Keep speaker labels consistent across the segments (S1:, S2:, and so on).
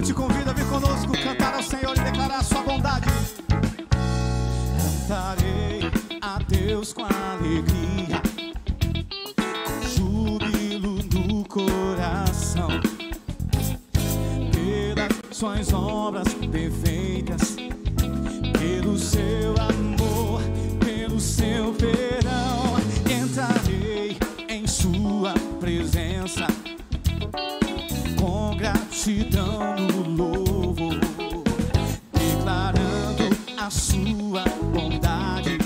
S1: te convido a vir conosco, cantar ao Senhor e declarar a sua bondade. Cantarei a Deus com alegria, com júbilo no coração, pelas suas obras perfeitas, pelo seu amor, pelo seu perdão. Entrarei em sua presença com gratidão no louvor, declarando a sua bondade,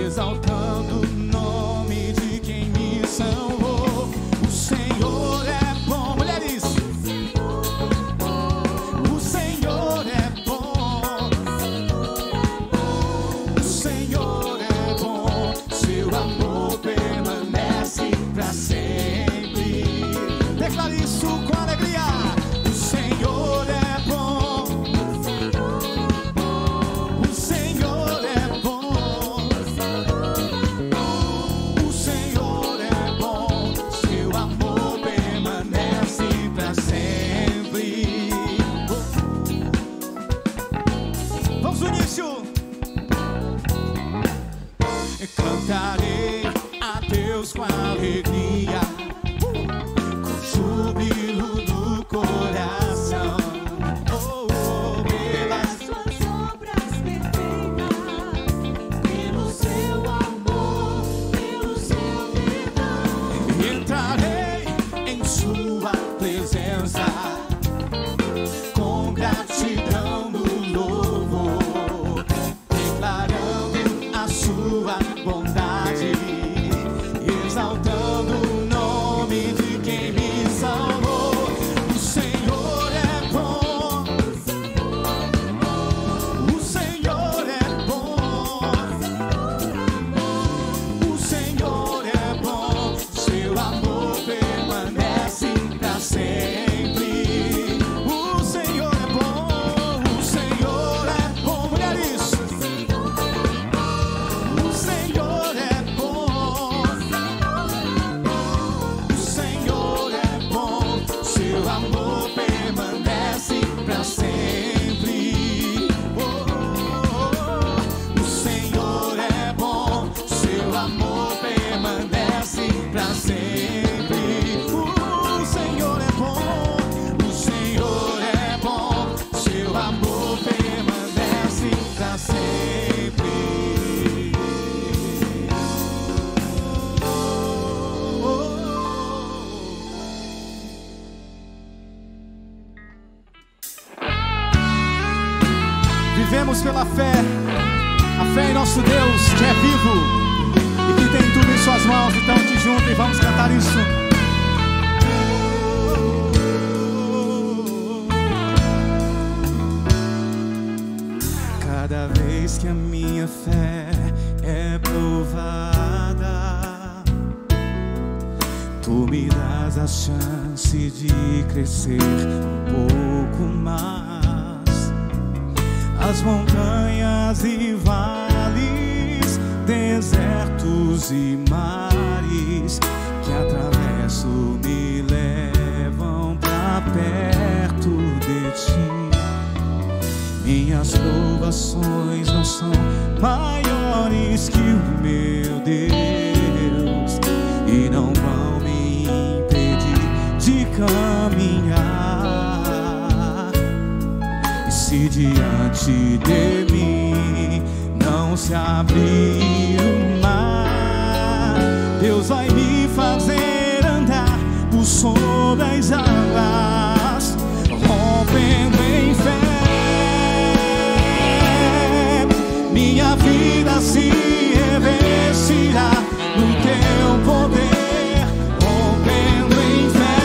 S1: exaltando o nome de quem me salvou. O Senhor é bom, mulheres. O Senhor é bom. O Senhor é bom. Seu amor permanece pra sempre. Declare isso com alegria. O Senhor é bom. O Senhor é bom. O Senhor é bom. Seu amor permanece pra sempre. Vamos no início. Cantarei a Deus com alegria, com júbilo no coração. Oh, oh, pelas
S2: Suas obras perfeitas, pelo seu amor, pelo seu perdão.
S1: entrarei em sua presença com gratidão no louvor, declarando a sua bondade, exaltando o nome de quem me salvou. O Senhor é bom. O Senhor é bom. O Senhor é bom. Seu amor permanece pra sempre. O Senhor é bom. O Senhor é bom, mulheres. O Senhor é bom. O Senhor é bom. Seu amor permanece pra sempre. Oh, oh, oh. O Senhor é bom. Seu amor permanece pra sempre. O Senhor é bom. O Senhor é bom. Seu amor permanece pra sempre. Vivemos pela fé, a fé em nosso Deus que é vivo e que tem tudo em suas mãos. Então te junta e vamos cantar isso. Cada vez que a minha fé é provada, tu me dás a chance de crescer um pouco mais. As montanhas e vales, desertos e mares que atravesso me levam pra perto de ti. Minhas provações não são maiores que o meu Deus e não vão me impedir de caminhar. E se diante de mim não se abrir o mar, Deus vai me fazer andar por sobre as águas, rompendo em fé. Minha vida se revestirá no teu poder, rompendo em fé.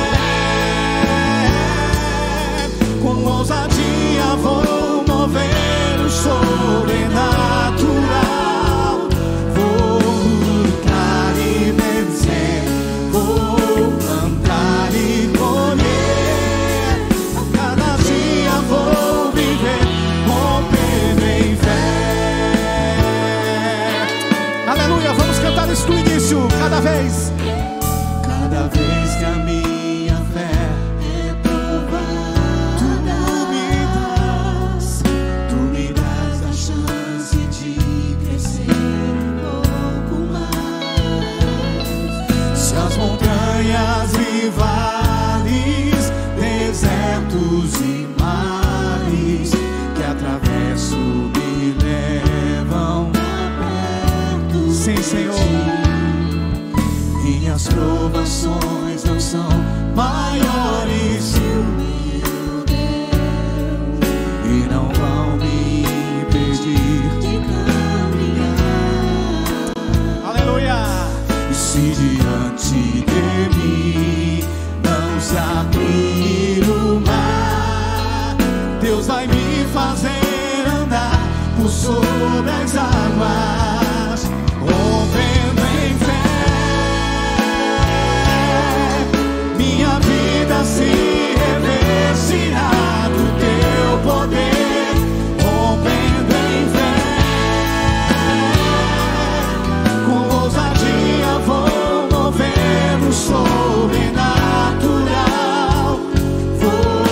S1: Com ousadia vou mover o sobrenatural. Vou lutar e vencer, vou plantar e colher. Cada dia Senhor. Minhas provações não são maiores que o meu Deus, e não vão me impedir de caminhar. Aleluia! E se diante de mim não se abrir o mar, Deus vai me fazer andar por sobre as águas, rompendo em fé. Minha vida se revestirá do teu poder, rompendo em fé. Com ousadia vou mover no sobrenatural. Vou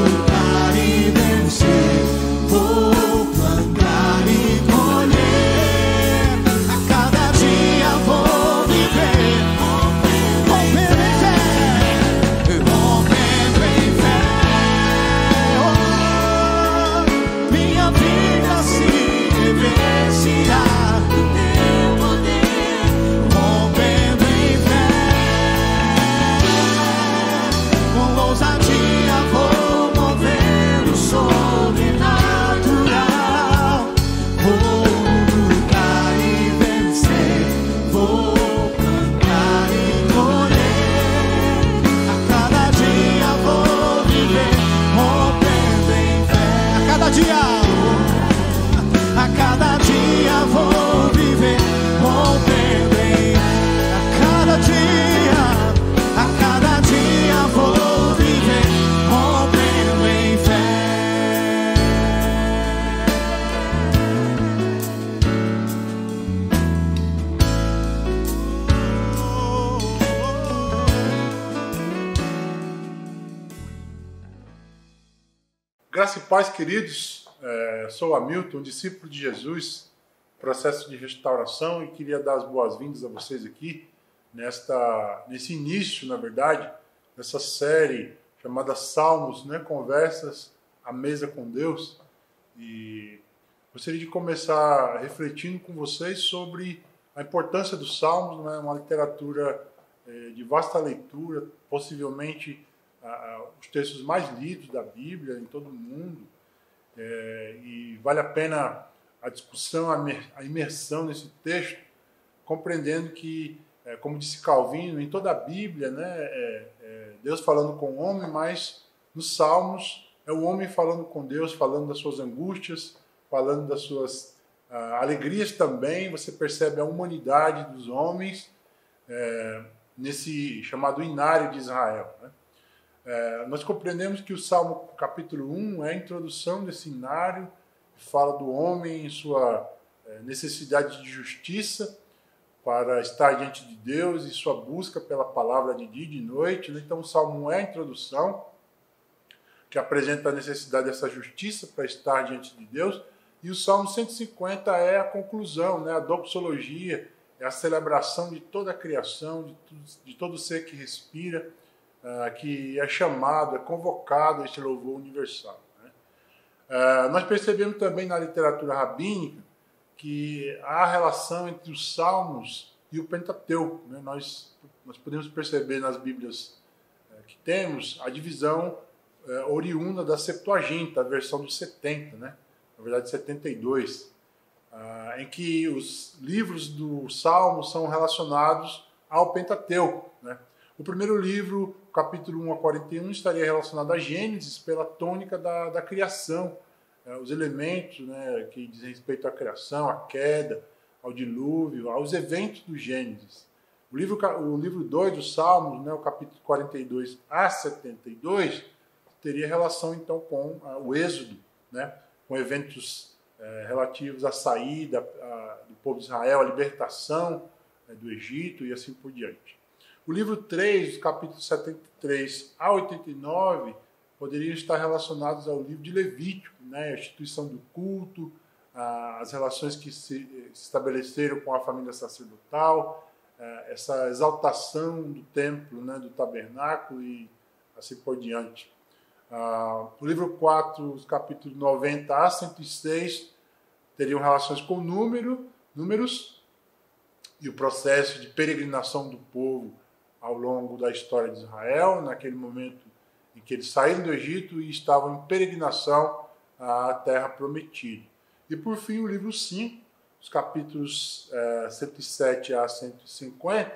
S1: lutar e vencer, vou plantar e colher. A cada dia vou viver, rompendo em fé, rompendo em fé. Oh, minha vida se revestirá do teu poder, rompendo em fé. Com ousadia vou mover o sobrenatural. Vou lutar e vencer, vou plantar e colher. A cada dia vou viver, rompendo em fé. A cada dia vou viver, rompendo em fé. A cada dia vou viver, rompendo em fé.
S3: Graça e paz, queridos. Sou Hamilton, discípulo de Jesus, processo de restauração, e queria dar as boas-vindas a vocês aqui nesse início, na verdade, dessa série chamada Salmos, né? Conversas à mesa com Deus. E gostaria de começar refletindo com vocês sobre a importância dos Salmos, né? Uma literatura de vasta leitura, possivelmente os textos mais lidos da Bíblia em todo o mundo, e vale a pena a discussão, a imersão nesse texto, compreendendo que, como disse Calvino, em toda a Bíblia, né, Deus falando com o homem, mas nos Salmos é o homem falando com Deus, falando das suas angústias, falando das suas alegrias também. Você percebe a humanidade dos homens nesse chamado Inário de Israel, né? Nós compreendemos que o Salmo capítulo 1 é a introdução desse inário, que fala do homem em sua necessidade de justiça para estar diante de Deus e sua busca pela palavra de dia e de noite, né? Então o Salmo 1 é a introdução, que apresenta a necessidade dessa justiça para estar diante de Deus, e o Salmo 150 é a conclusão, né? A doxologia, é a celebração de toda a criação, de todo ser que respira, que é chamado, é convocado a este louvor universal, né? Nós percebemos também na literatura rabínica que há relação entre os Salmos e o Pentateuco, né? Nós podemos perceber nas Bíblias que temos a divisão oriunda da Septuaginta, a versão dos 70, né? Na verdade 72, em que os livros do Salmo são relacionados ao Pentateuco, né? O primeiro livro, capítulo 1 a 41, estaria relacionado a Gênesis, pela tônica da criação, os elementos, né, que dizem respeito à criação, à queda, ao dilúvio, aos eventos do Gênesis. O livro 2 dos Salmos, né, o capítulo 42 a 72, teria relação então com o Êxodo, né, com eventos relativos à saída do povo de Israel, à libertação do Egito e assim por diante. O livro 3, os capítulos 73 a 89, poderiam estar relacionados ao livro de Levítico, né? A instituição do culto, as relações que se estabeleceram com a família sacerdotal, essa exaltação do templo, né? Do tabernáculo e assim por diante. O livro 4, os capítulos 90 a 106, teriam relações com números, e o processo de peregrinação do povo ao longo da história de Israel, naquele momento em que eles saíram do Egito e estavam em peregrinação à Terra Prometida. E por fim, o livro 5, os capítulos 107 a 150,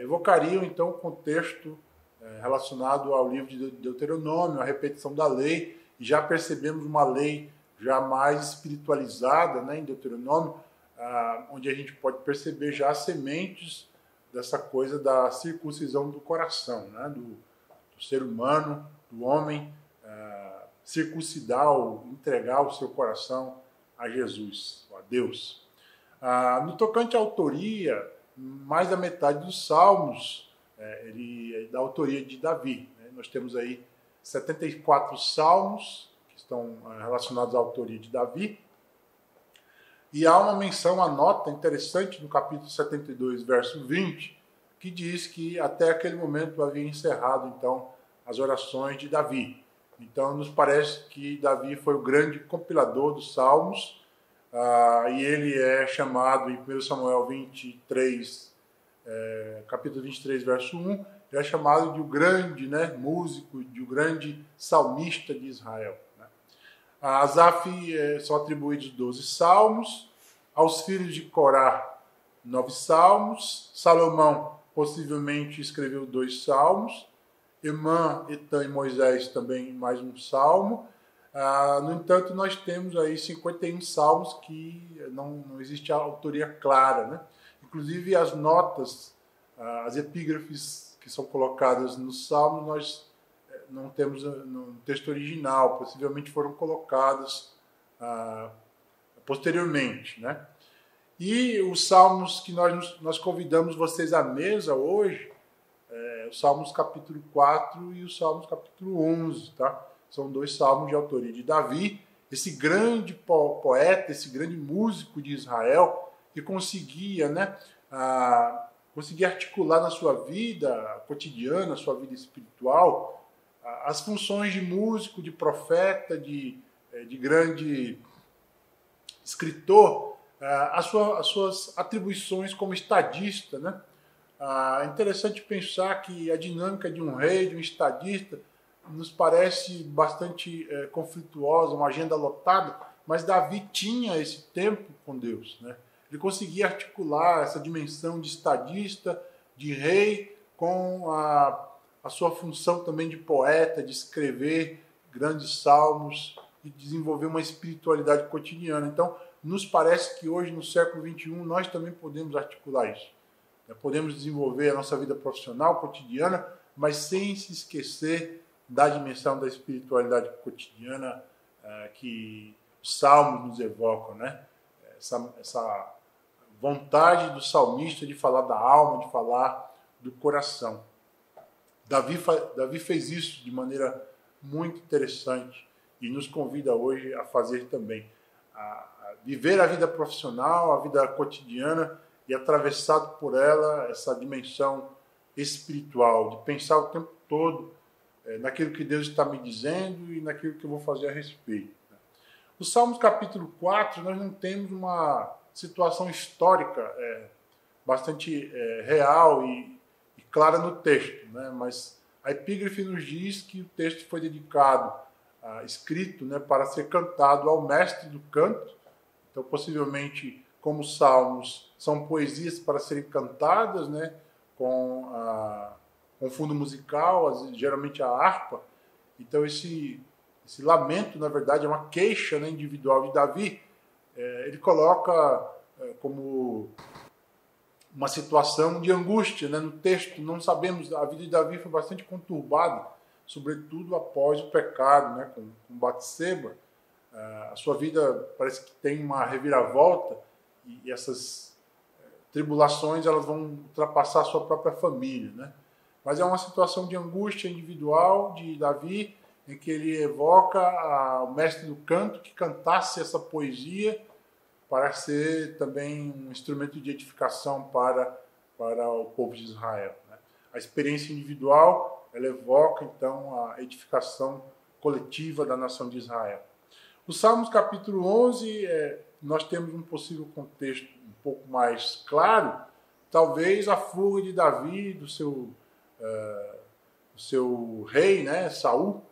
S3: evocariam então o contexto relacionado ao livro de Deuteronômio, a repetição da lei, e já percebemos uma lei já mais espiritualizada, né, em Deuteronômio, onde a gente pode perceber já as sementes dessa coisa da circuncisão do coração, né, do ser humano, do homem, circuncidar, ou entregar o seu coração a Jesus, a Deus. No tocante à autoria, mais da metade dos salmos ele é da autoria de Davi, né? Nós temos aí 74 salmos que estão relacionados à autoria de Davi, e há uma menção, uma nota interessante no capítulo 72, verso 20, que diz que até aquele momento havia encerrado então as orações de Davi. Então nos parece que Davi foi o grande compilador dos salmos, e ele é chamado em 1 Samuel 23, capítulo 23, verso 1, ele é chamado de o grande, né, músico, de o grande salmista de Israel. Né? A Asaf são atribuídos 12 salmos, aos filhos de Corá 9 salmos, Salomão possivelmente escreveu 2 salmos, Emã, Etã e Moisés também mais um salmo. No entanto, nós temos aí 51 salmos que não existe a autoria clara, né? Inclusive as notas, as epígrafes que são colocadas nos salmos, nós não temos no texto original, possivelmente foram colocadas posteriormente, né? E os salmos que nós convidamos vocês à mesa hoje, os Salmos capítulo 4 e os Salmos capítulo 11, tá? São 2 salmos de autoria de Davi, esse grande poeta, esse grande músico de Israel, que conseguia, né, conseguia articular na sua vida cotidiana, sua vida espiritual, as funções de músico, de profeta, de grande escritor, as suas atribuições como estadista, né? É interessante pensar que a dinâmica de um rei, de um estadista, nos parece bastante conflituosa, uma agenda lotada, mas Davi tinha esse tempo com Deus, né? Ele conseguia articular essa dimensão de estadista, de rei, com a sua função também de poeta, de escrever grandes salmos e desenvolver uma espiritualidade cotidiana. Então, nos parece que hoje, no século XXI, nós também podemos articular isso. Podemos desenvolver a nossa vida profissional, cotidiana, mas sem se esquecer da dimensão da espiritualidade cotidiana que os salmos nos evocam, né? Essa vontade do salmista de falar da alma, de falar do coração. Davi fez isso de maneira muito interessante e nos convida hoje a fazer também. A viver a vida profissional, a vida cotidiana, e atravessado por ela essa dimensão espiritual, de pensar o tempo todo naquilo que Deus está me dizendo e naquilo que eu vou fazer a respeito. No Salmos capítulo 4, nós não temos uma situação histórica bastante real e clara no texto, né? Mas a epígrafe nos diz que o texto foi dedicado, escrito, né, para ser cantado ao mestre do canto. Então, possivelmente, como os salmos são poesias para serem cantadas, né, com fundo musical, geralmente a harpa. Então esse lamento, na verdade, é uma queixa, né, individual de Davi. Ele coloca como uma situação de angústia, né, no texto. Não sabemos, a vida de Davi foi bastante conturbada, sobretudo após o pecado, né, com Batseba. A sua vida parece que tem uma reviravolta, e essas tribulações elas vão ultrapassar a sua própria família, né? Mas é uma situação de angústia individual de Davi, em que ele evoca o mestre do canto que cantasse essa poesia para ser também um instrumento de edificação para o povo de Israel, né? A experiência individual ela evoca então a edificação coletiva da nação de Israel. O Salmos capítulo 11, nós temos um possível contexto um pouco mais claro, talvez a fuga de Davi, do seu rei, né, Saul.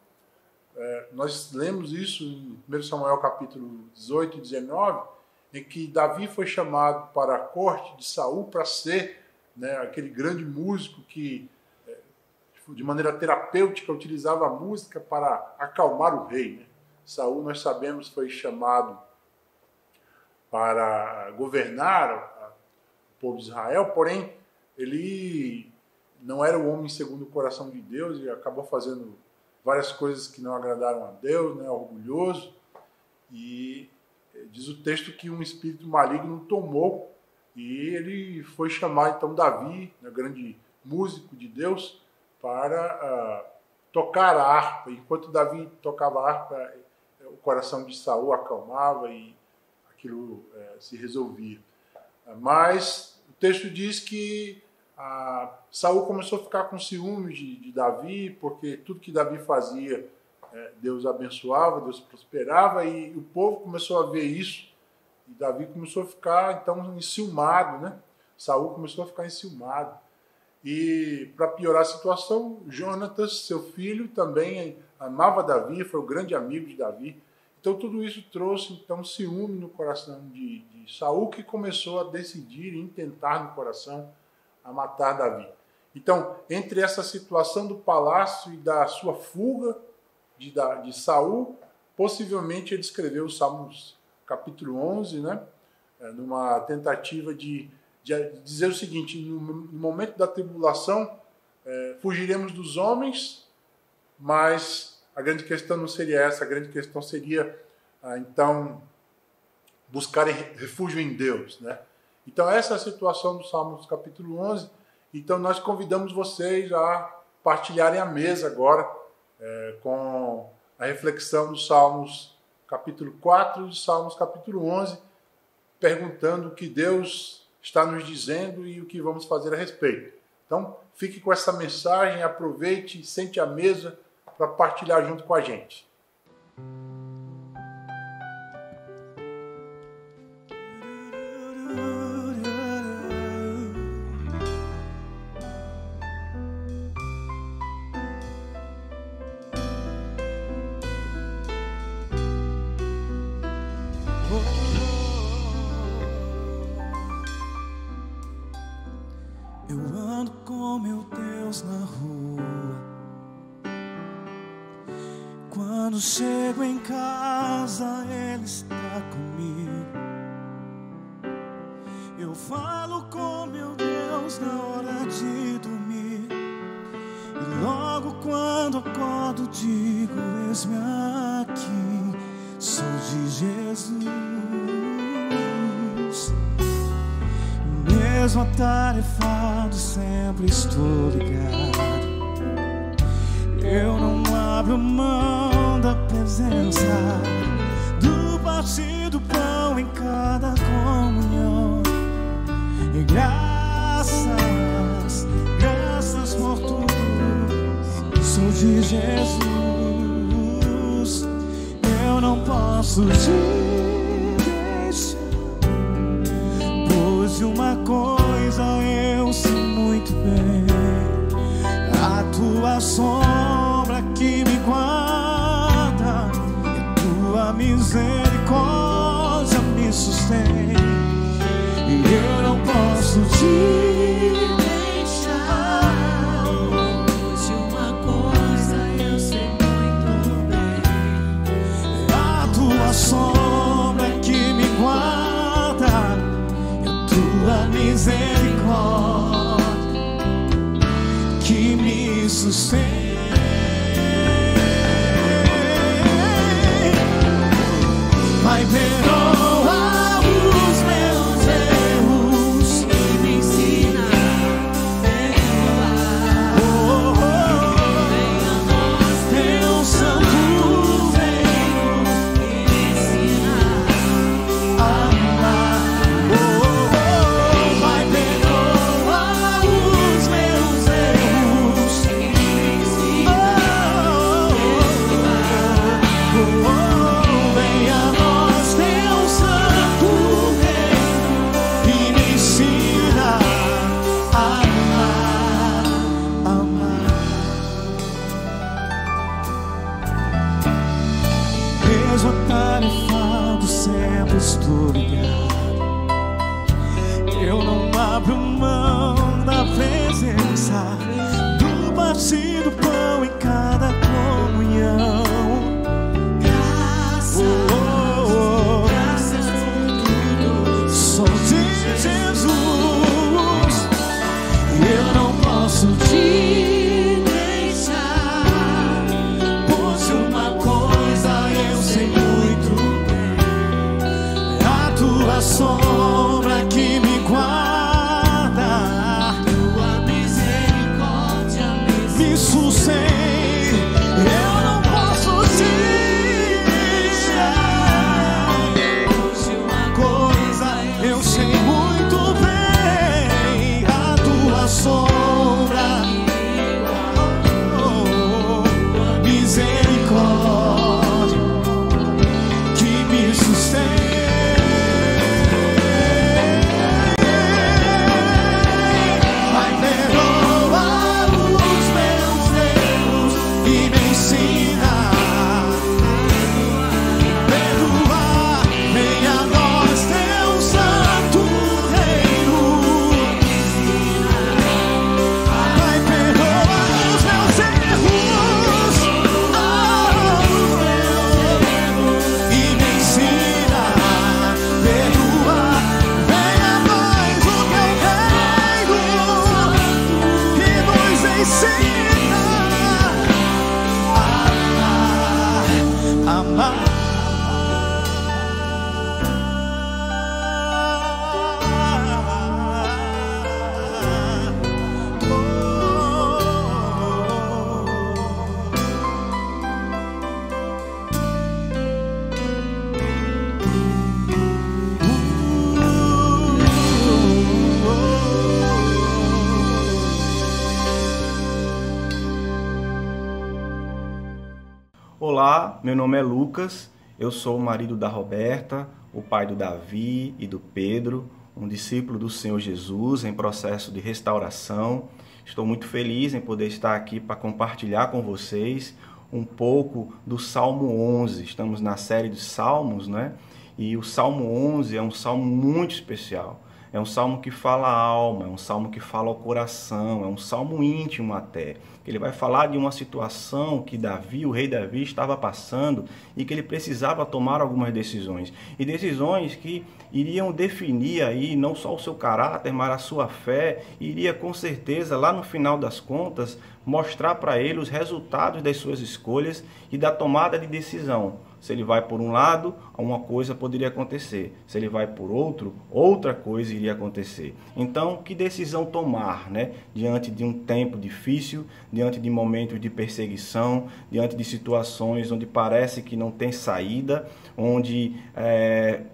S3: Nós lemos isso em 1 Samuel capítulo 18 e 19, em que Davi foi chamado para a corte de Saul para ser, né, aquele grande músico que, de maneira terapêutica, utilizava a música para acalmar o rei, né? Saul, nós sabemos, foi chamado para governar o povo de Israel, porém, ele não era o homem segundo o coração de Deus e acabou fazendo várias coisas que não agradaram a Deus, né? Orgulhoso. E diz o texto que um espírito maligno tomou e ele foi chamar então Davi, né, grande músico de Deus, para tocar a harpa. Enquanto Davi tocava a harpa, o coração de Saul acalmava e aquilo se resolvia. Mas o texto diz que Saul começou a ficar com ciúmes de Davi, porque tudo que Davi fazia, Deus abençoava, Deus prosperava, e o povo começou a ver isso, e Davi começou a ficar então enciumado, né? Saul começou a ficar enciumado. E para piorar a situação, Jonatas, seu filho, também amava Davi, foi o grande amigo de Davi. Então tudo isso trouxe então ciúme no coração de Saul, que começou a decidir e intentar no coração a matar Davi. Então, entre essa situação do palácio e da sua fuga de Saul, possivelmente ele escreveu os Salmos capítulo 11, né? Numa tentativa de dizer o seguinte: no momento da tribulação, fugiremos dos homens, mas a grande questão não seria essa, a grande questão seria, então, buscar refúgio em Deus, né? Então, essa é a situação do Salmos capítulo 11. Então, nós convidamos vocês a partilharem a mesa agora com a reflexão dos Salmos capítulo 4 e dos Salmos capítulo 11, perguntando o que Deus está nos dizendo e o que vamos fazer a respeito. Então, fique com essa mensagem, aproveite e sente à mesa para partilhar junto com a gente.
S1: Eu ando com meu Deus na rua. Quando chego em casa, Ele está comigo. Eu falo com meu Deus na hora de dormir. E logo quando acordo, digo: eis-me aqui, sou de Jesus. Mesmo atarefado, sempre estou ligado. Eu não abro mão da presença, do partir do pão em cada comunhão. E graças por tudo, sou de Jesus. Eu não posso te deixar, pois uma coisa eu sei muito bem: a tua sombra que me guarda e a tua misericórdia me sustém. E eu não posso te deixar,
S2: Pois uma coisa eu sei muito bem:
S1: a tua sombra que me guarda e a tua misericórdia que me sustém. Vai, perdoa os meus erros
S2: e me ensina a perdoar.
S1: oh, oh, oh.
S2: Venha a nós,
S1: Teu santo
S2: Senhor, e me ensina
S1: a amar. Oh, oh, oh. Vai, perdoa os meus erros
S2: e me ensina
S1: obrigado, estou ligado. Eu não abro mão da presença, do partir do pão em cada comunhão. Graças por tudo, só de Jesus. Eu não posso te deixar, pois uma coisa eu sei muito bem: a tua sombra que me guarda, tua misericórdia me sustém. Eu não posso te deixar, pois uma coisa eu sei muito bem: a tua sombra, misericórdia que me sustém.
S4: Olá, meu nome é Lucas, eu sou o marido da Roberta, o pai do Davi e do Pedro, um discípulo do Senhor Jesus em processo de restauração. Estou muito feliz em poder estar aqui para compartilhar com vocês um pouco do Salmo 11. Estamos na série de Salmos, né? E o Salmo 11 é um salmo muito especial. É um salmo que fala a alma, é um salmo que fala ao coração, é um salmo íntimo até. Ele vai falar de uma situação que Davi, o rei Davi, estava passando e que ele precisava tomar algumas decisões. E decisões que iriam definir aí não só o seu caráter, mas a sua fé. Iria com certeza, lá no final das contas, mostrar para ele os resultados das suas escolhas e da tomada de decisão. Se ele vai por um lado, uma coisa poderia acontecer. Se ele vai por outro, outra coisa iria acontecer. Então, que decisão tomar, né? Diante de um tempo difícil, diante de momentos de perseguição, diante de situações onde parece que não tem saída, onde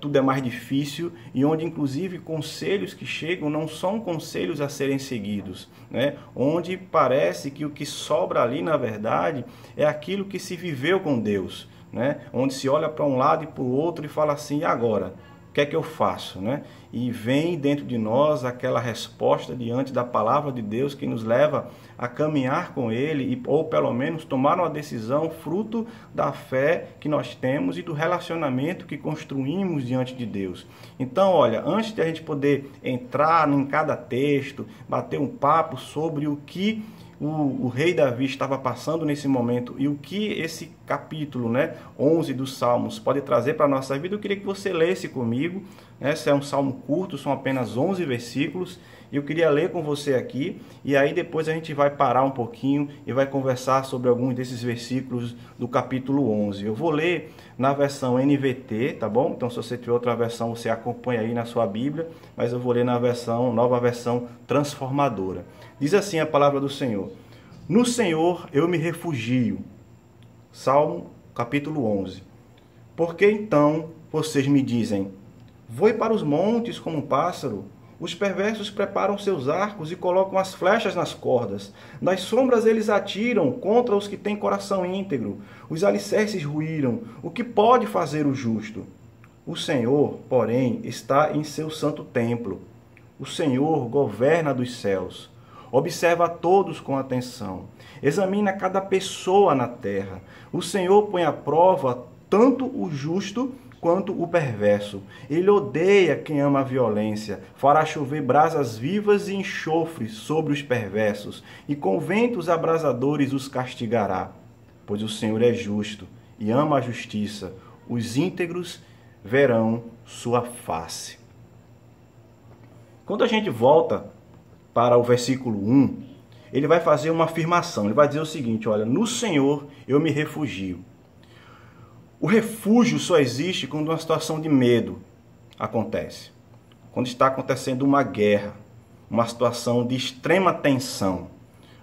S4: tudo é mais difícil e onde, inclusive, conselhos que chegam não são conselhos a serem seguidos, né? Onde parece que o que sobra ali, na verdade, é aquilo que se viveu com Deus, né? Onde se olha para um lado e para o outro e fala assim: e agora? O que é que eu faço, né? E vem dentro de nós aquela resposta diante da palavra de Deus que nos leva a caminhar com Ele, ou pelo menos tomar uma decisão fruto da fé que nós temos e do relacionamento que construímos diante de Deus. Então, olha, antes de a gente poder entrar em cada texto, bater um papo sobre o que o rei Davi estava passando nesse momento e o que esse capítulo, né, 11 dos Salmos pode trazer para a nossa vida, eu queria que você lesse comigo. Esse é um salmo curto, são apenas 11 versículos, e eu queria ler com você aqui, e aí depois a gente vai parar um pouquinho e vai conversar sobre alguns desses versículos do capítulo 11. Eu vou ler na versão NVT, tá bom? Então, se você tiver outra versão, você acompanha aí na sua Bíblia, mas eu vou ler na nova versão transformadora. Diz assim a palavra do Senhor: no Senhor eu me refugio. Salmo capítulo 11. Por que então vocês me dizem: voe para os montes como um pássaro? Os perversos preparam seus arcos e colocam as flechas nas cordas. Das sombras eles atiram contra os que têm coração íntegro. Os alicerces ruíram. O que pode fazer o justo? O Senhor, porém, está em seu santo templo. O Senhor governa dos céus. Observa a todos com atenção. Examina cada pessoa na terra. O Senhor põe à prova tanto o justo quanto o perverso. Ele odeia quem ama a violência, fará chover brasas vivas e enxofre sobre os perversos, e com ventos abrasadores os castigará. Pois o Senhor é justo e ama a justiça, os íntegros verão sua face. Quando a gente volta para o versículo 1, ele vai fazer uma afirmação, ele vai dizer o seguinte, olha, no Senhor eu me refugio. O refúgio só existe quando uma situação de medo acontece. Quando está acontecendo uma guerra, uma situação de extrema tensão.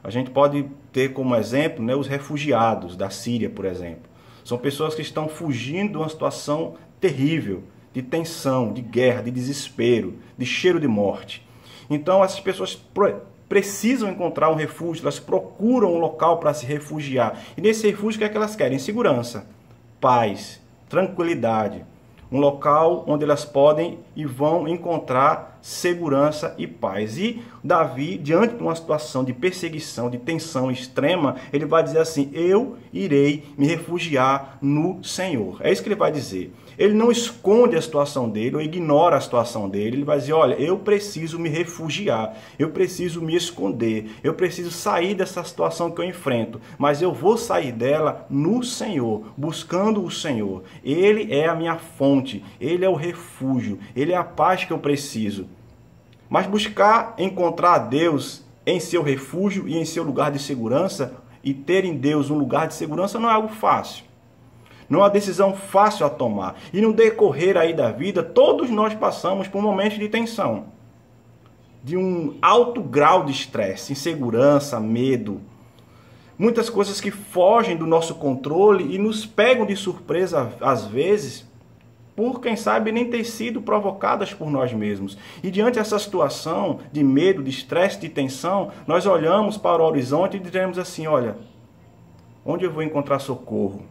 S4: A gente pode ter como exemplo, né, os refugiados da Síria, por exemplo. São pessoas que estão fugindo de uma situação terrível, de tensão, de guerra, de desespero, de cheiro de morte. Então essas pessoas precisam encontrar um refúgio, elas procuram um local para se refugiar. E nesse refúgio, o que é que elas querem? Segurança, paz, tranquilidade. Um local onde elas podem e vão encontrar segurança e paz. E Davi, diante de uma situação de perseguição, de tensão extrema, ele vai dizer assim, eu irei me refugiar no Senhor. É isso que ele vai dizer. Ele não esconde a situação dele ou ignora a situação dele. Ele vai dizer, olha, eu preciso me refugiar, eu preciso me esconder, eu preciso sair dessa situação que eu enfrento. Mas eu vou sair dela no Senhor, buscando o Senhor. Ele é a minha fonte, Ele é o refúgio, Ele é a paz que eu preciso. Mas buscar encontrar Deus em seu refúgio e em seu lugar de segurança e ter em Deus um lugar de segurança não é algo fácil. Não é uma decisão fácil a tomar. E no decorrer aí da vida, todos nós passamos por momentos de tensão. De um alto grau de estresse, insegurança, medo. Muitas coisas que fogem do nosso controle e nos pegam de surpresa, às vezes, por, quem sabe, nem ter sido provocadas por nós mesmos. E diante dessa situação de medo, de estresse, de tensão, nós olhamos para o horizonte e dizemos assim, olha, onde eu vou encontrar socorro?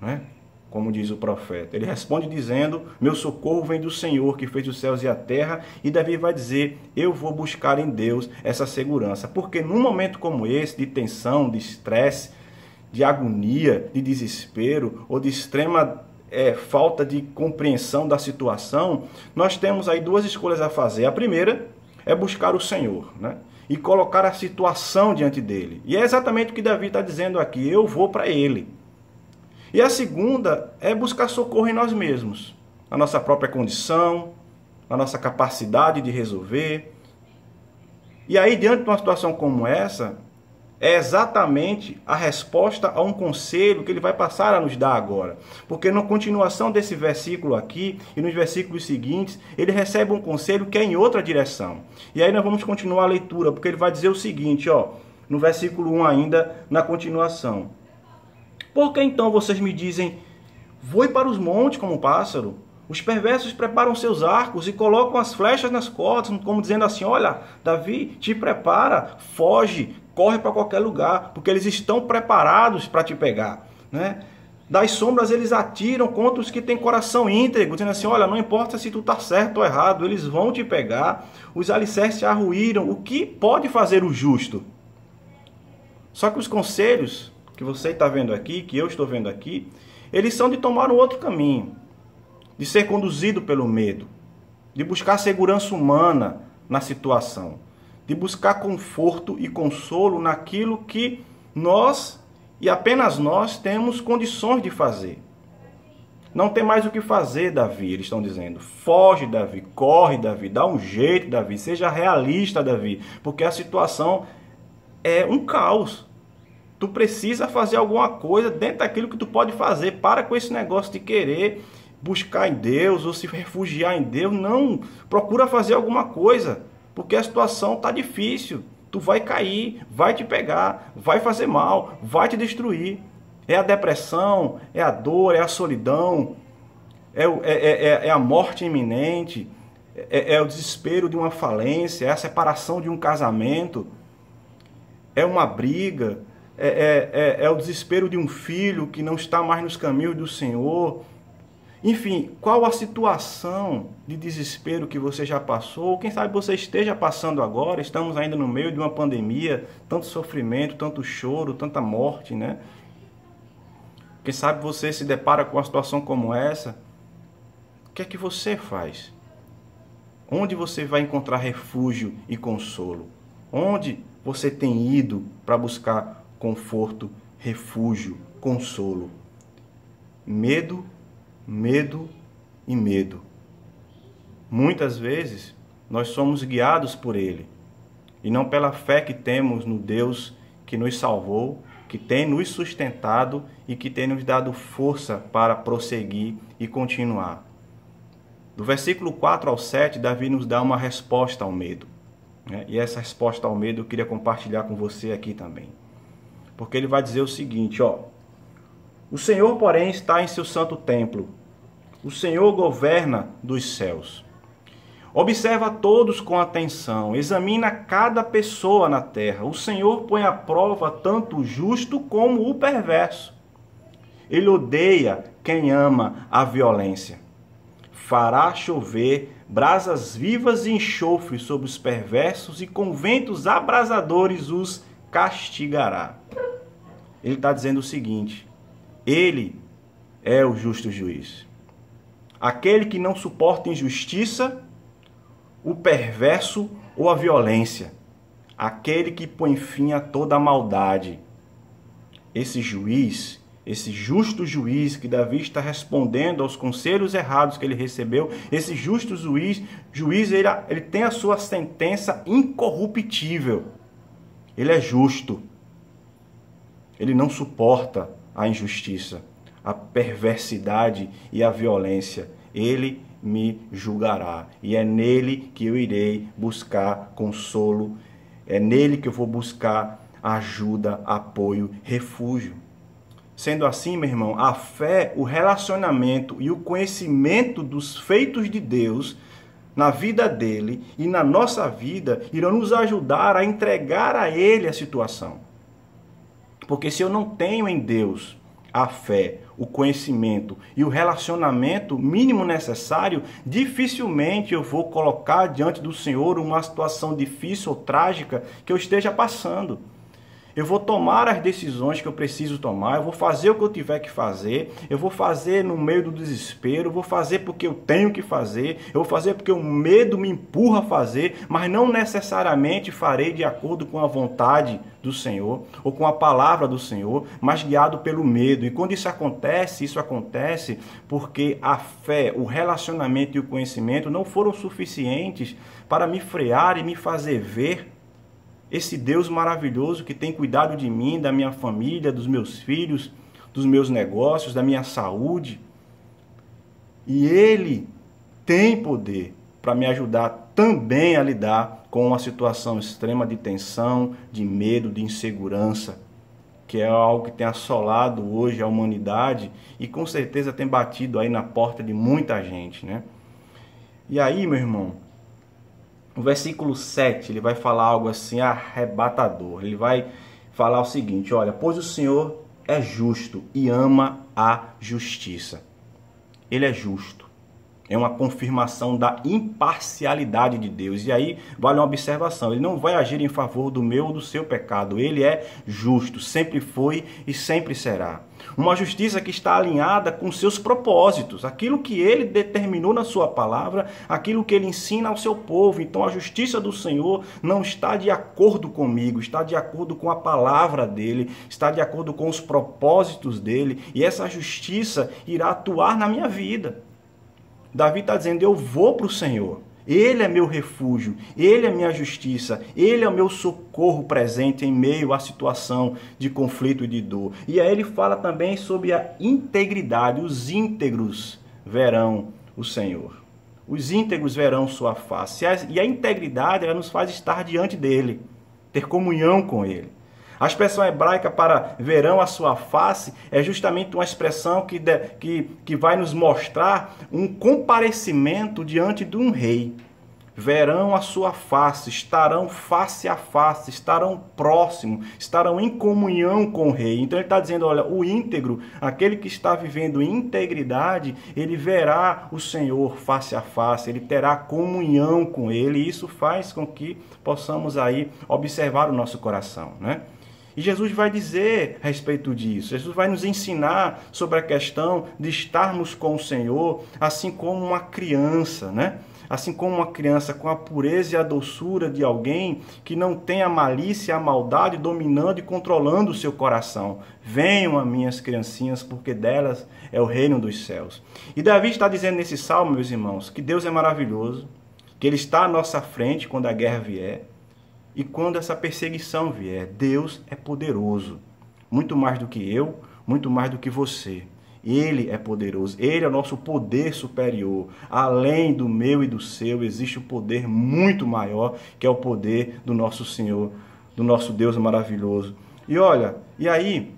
S4: Né? Como diz o profeta. Ele responde dizendo, meu socorro vem do Senhor que fez os céus e a terra. E Davi vai dizer, eu vou buscar em Deus essa segurança. Porque num momento como esse, de tensão, de estresse, de agonia, de desespero ou de extrema falta de compreensão da situação, nós temos aí duas escolhas a fazer. A primeira é buscar o Senhor, né? E colocar a situação diante dele. E é exatamente o que Davi está dizendo aqui, eu vou para ele. E a segunda é buscar socorro em nós mesmos, na nossa própria condição, na nossa capacidade de resolver. E aí, diante de uma situação como essa, é exatamente a resposta a um conselho que ele vai passar a nos dar agora. Porque na continuação desse versículo aqui e nos versículos seguintes, ele recebe um conselho que é em outra direção. E aí nós vamos continuar a leitura, porque ele vai dizer o seguinte, ó, no versículo 1 ainda, na continuação. Por que então vocês me dizem, voe para os montes como um pássaro? Os perversos preparam seus arcos e colocam as flechas nas cordas, como dizendo assim, olha, Davi, te prepara, foge, corre para qualquer lugar, porque eles estão preparados para te pegar. Né? Das sombras eles atiram contra os que têm coração íntegro, dizendo assim, olha, não importa se tu está certo ou errado, eles vão te pegar. Os alicerces arruíram, o que pode fazer o justo? Só que os conselhos que você está vendo aqui, que eu estou vendo aqui, eles são de tomar um outro caminho, de ser conduzido pelo medo, de buscar segurança humana na situação, de buscar conforto e consolo naquilo que nós, e apenas nós, temos condições de fazer. Não tem mais o que fazer, Davi, eles estão dizendo. Foge, Davi, corre, Davi, dá um jeito, Davi, seja realista, Davi, porque a situação é um caos. Tu precisa fazer alguma coisa dentro daquilo que tu pode fazer. Para com esse negócio de querer buscar em Deus ou se refugiar em Deus. Não, procura fazer alguma coisa, porque a situação está difícil. Tu vai cair, vai te pegar, vai fazer mal, vai te destruir. É a depressão, é a dor, é a solidão, é a morte iminente, é o desespero de uma falência, é a separação de um casamento, é uma briga, é o desespero de um filho que não está mais nos caminhos do Senhor. Enfim, qual a situação de desespero que você já passou? Quem sabe você esteja passando agora, estamos ainda no meio de uma pandemia, tanto sofrimento, tanto choro, tanta morte, né? Quem sabe você se depara com uma situação como essa que é que você faz? Onde você vai encontrar refúgio e consolo? Onde você tem ido para buscar conforto, refúgio, consolo? Medo, medo e medo. Muitas vezes nós somos guiados por ele e não pela fé que temos no Deus que nos salvou, que tem nos sustentado e que tem nos dado força para prosseguir e continuar. Do versículo 4 ao 7, Davi nos dá uma resposta ao medo. E essa resposta ao medo eu queria compartilhar com você aqui também. Porque ele vai dizer o seguinte, o Senhor, porém, está em seu santo templo. O Senhor governa dos céus. Observa todos com atenção, examina cada pessoa na terra. O Senhor põe à prova tanto o justo como o perverso. Ele odeia quem ama a violência. Fará chover brasas vivas e enxofre sobre os perversos e com ventos abrasadores os castigará. Ele está dizendo o seguinte, ele é o justo juiz. Aquele que não suporta injustiça, o perverso ou a violência. Aquele que põe fim a toda a maldade. Esse juiz, esse justo juiz que Davi está respondendo aos conselhos errados que ele recebeu, esse justo juiz ele tem a sua sentença incorruptível. Ele é justo. Ele não suporta a injustiça, a perversidade e a violência. Ele me julgará. E é nele que eu irei buscar consolo. É nele que eu vou buscar ajuda, apoio, refúgio. Sendo assim, meu irmão, a fé, o relacionamento e o conhecimento dos feitos de Deus na vida dele e na nossa vida irão nos ajudar a entregar a ele a situação. Porque se eu não tenho em Deus a fé, o conhecimento e o relacionamento mínimo necessário, dificilmente eu vou colocar diante do Senhor uma situação difícil ou trágica que eu esteja passando. Eu vou tomar as decisões que eu preciso tomar, eu vou fazer o que eu tiver que fazer, eu vou fazer no meio do desespero, eu vou fazer porque eu tenho que fazer, eu vou fazer porque o medo me empurra a fazer, mas não necessariamente farei de acordo com a vontade do Senhor ou com a palavra do Senhor, mas guiado pelo medo. E quando isso acontece porque a fé, o relacionamento e o conhecimento não foram suficientes para me frear e me fazer ver esse Deus maravilhoso que tem cuidado de mim, da minha família, dos meus filhos, dos meus negócios, da minha saúde. E Ele tem poder para me ajudar também a lidar com uma situação extrema de tensão, de medo, de insegurança, que é algo que tem assolado hoje a humanidade e com certeza tem batido aí na porta de muita gente, né? E aí, meu irmão, o versículo 7, ele vai falar algo assim arrebatador. Ele vai falar o seguinte, olha, pois o Senhor é justo e ama a justiça. Ele é justo. É uma confirmação da imparcialidade de Deus. E aí vale uma observação, ele não vai agir em favor do meu ou do seu pecado. Ele é justo, sempre foi e sempre será. Uma justiça que está alinhada com seus propósitos, aquilo que ele determinou na sua palavra, aquilo que ele ensina ao seu povo. Então a justiça do Senhor não está de acordo comigo, está de acordo com a palavra dele, está de acordo com os propósitos dele, e essa justiça irá atuar na minha vida. Davi está dizendo, eu vou para o Senhor. Ele é meu refúgio, Ele é minha justiça, Ele é o meu socorro presente em meio à situação de conflito e de dor. E aí ele fala também sobre a integridade. Os íntegros verão o Senhor. Os íntegros verão sua face. E a integridade, ela nos faz estar diante dEle, ter comunhão com Ele. A expressão hebraica para verão a sua face é justamente uma expressão que vai nos mostrar um comparecimento diante de um rei. Verão a sua face, estarão face a face, estarão próximos, estarão em comunhão com o rei. Então ele está dizendo, olha, o íntegro, aquele que está vivendo integridade, ele verá o Senhor face a face, ele terá comunhão com ele. E isso faz com que possamos aí observar o nosso coração, né? E Jesus vai dizer a respeito disso. Jesus vai nos ensinar sobre a questão de estarmos com o Senhor, assim como uma criança, né? Assim como uma criança com a pureza e a doçura de alguém que não tem a malícia e a maldade dominando e controlando o seu coração. Venham a minhas criancinhas, porque delas é o reino dos céus. E Davi está dizendo nesse salmo, meus irmãos, que Deus é maravilhoso, que Ele está à nossa frente quando a guerra vier e quando essa perseguição vier. Deus é poderoso, muito mais do que eu, muito mais do que você. Ele é poderoso, Ele é o nosso poder superior. Além do meu e do seu, existe um poder muito maior, que é o poder do nosso Senhor, do nosso Deus maravilhoso. E olha, e aí,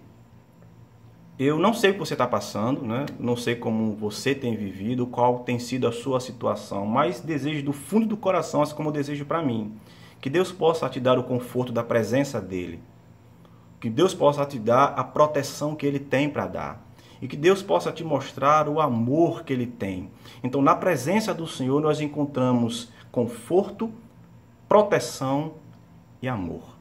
S4: eu não sei o que você está passando, né? Não sei como você tem vivido, qual tem sido a sua situação, mas desejo do fundo do coração, assim como eu desejo para mim, que Deus possa te dar o conforto da presença dEle, que Deus possa te dar a proteção que Ele tem para dar, e que Deus possa te mostrar o amor que Ele tem. Então, na presença do Senhor, nós encontramos conforto, proteção e amor.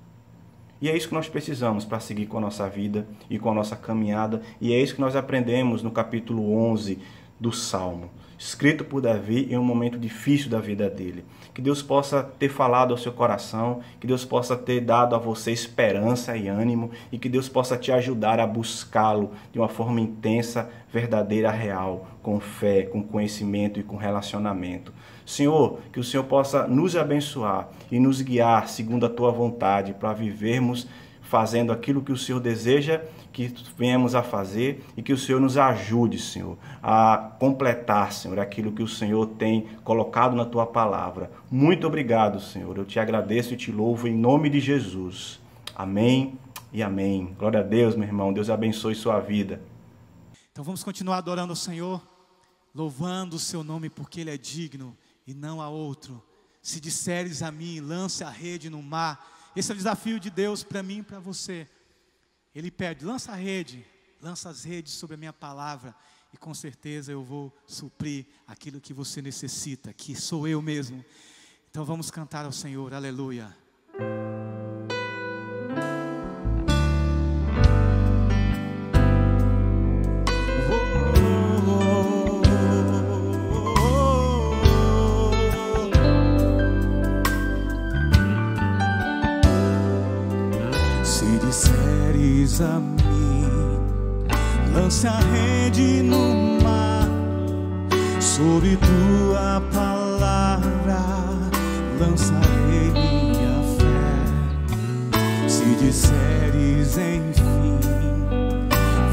S4: E é isso que nós precisamos para seguir com a nossa vida e com a nossa caminhada. E é isso que nós aprendemos no capítulo 11 do Salmo, escrito por Davi em um momento difícil da vida dele. Que Deus possa ter falado ao seu coração, que Deus possa ter dado a você esperança e ânimo, e que Deus possa te ajudar a buscá-lo de uma forma intensa, verdadeira, real, com fé, com conhecimento e com relacionamento. Senhor, que o Senhor possa nos abençoar e nos guiar segundo a Tua vontade, para vivermos fazendo aquilo que o Senhor deseja que venhamos a fazer, e que o Senhor nos ajude, Senhor, a completar, Senhor, aquilo que o Senhor tem colocado na Tua palavra. Muito obrigado, Senhor. Eu te agradeço e te louvo em nome de Jesus. Amém e amém. Glória a Deus, meu irmão. Deus abençoe sua vida.
S1: Então vamos continuar adorando o Senhor, louvando o seu nome, porque Ele é digno e não há outro. Se disseres a mim, lance a rede no mar. Esse é o desafio de Deus para mim e para você. Ele pede, lança a rede, lança as redes sobre a minha palavra, e com certeza eu vou suprir aquilo que você necessita, que sou eu mesmo. Então vamos cantar ao Senhor, aleluia. A mim, lance a rede no mar, sobre tua palavra lançarei minha fé. Se disseres enfim,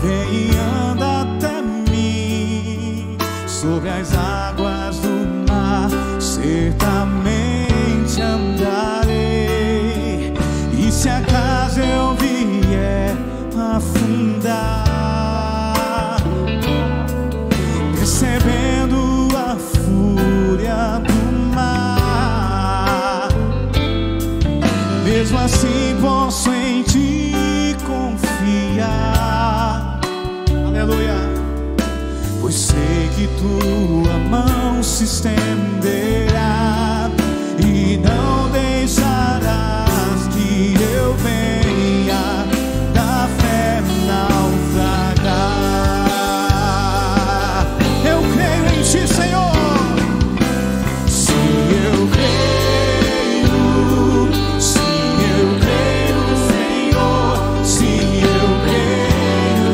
S1: vem e anda até mim, sobre as águas do mar, certamente andarei. E se acaso eu vier afundar, percebendo a fúria do mar, mesmo assim posso em ti confiar, aleluia, pois sei que tua mão se estenderá e não deixarás que eu venha da fé naufragar. Eu creio em ti, Senhor. Se eu creio, Senhor, se eu creio,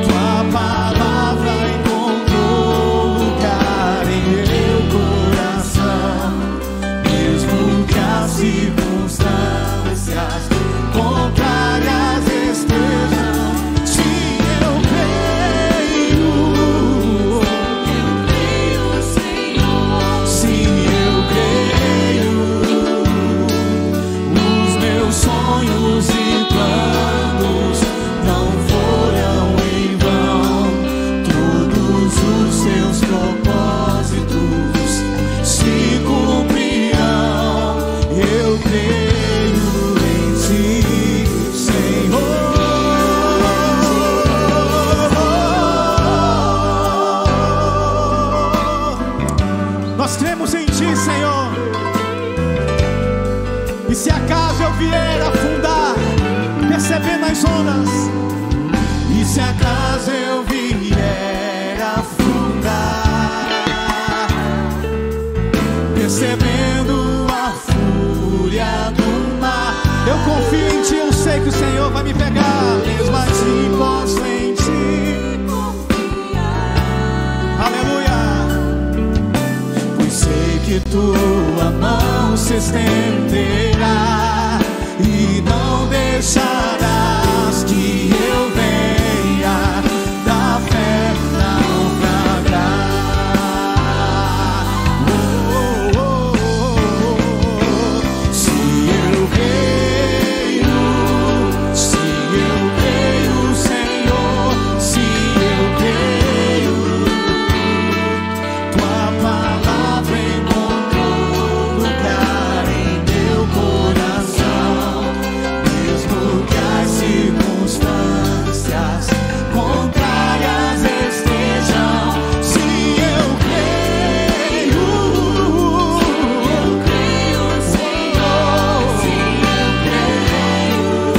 S1: tua palavra encontrou lugar em meu coração, mesmo que as circunstâncias contrárias estejam. Se eu creio, Senhor, se eu creio, os meus sonhos e planos não foram em vão, todos os seus propósitos se cumprirão. Eu creio em ti, Senhor. Nós cremos em ti, Senhor. E se acaso eu vier afundar, as ondas. E se acaso eu vier afundar, percebendo a fúria do mar, eu confio em Ti, eu sei que o Senhor vai me pegar. Mesmo assim posso em Ti confiar. Aleluia. Pois sei que Tua mão se estenderá e não deixarás que eu venha da fé naufragar. Se eu creio, Senhor, se eu creio, Tua palavra encontrou lugar em meu coração. Mesmo que as circunstâncias contrárias estejam, se eu creio, Senhor, se eu creio,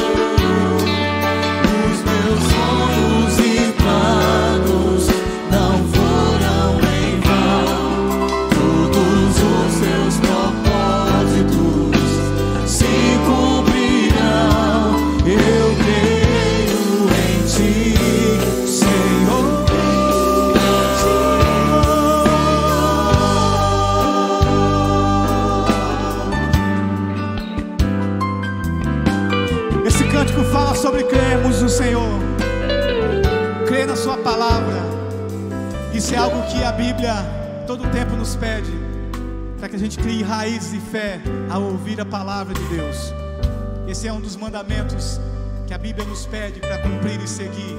S1: os meus sonhos e planos não foram em vão. Todos os Seus propósitos se cumprirão. Eu creio em Ti, Senhor. Esse cântico fala sobre crermos no Senhor, crer na Sua palavra. Isso é algo que a Bíblia todo tempo nos pede, para que a gente crie raízes de fé ao ouvir a palavra de Deus. Esse é um dos mandamentos que a Bíblia nos pede para cumprir e seguir,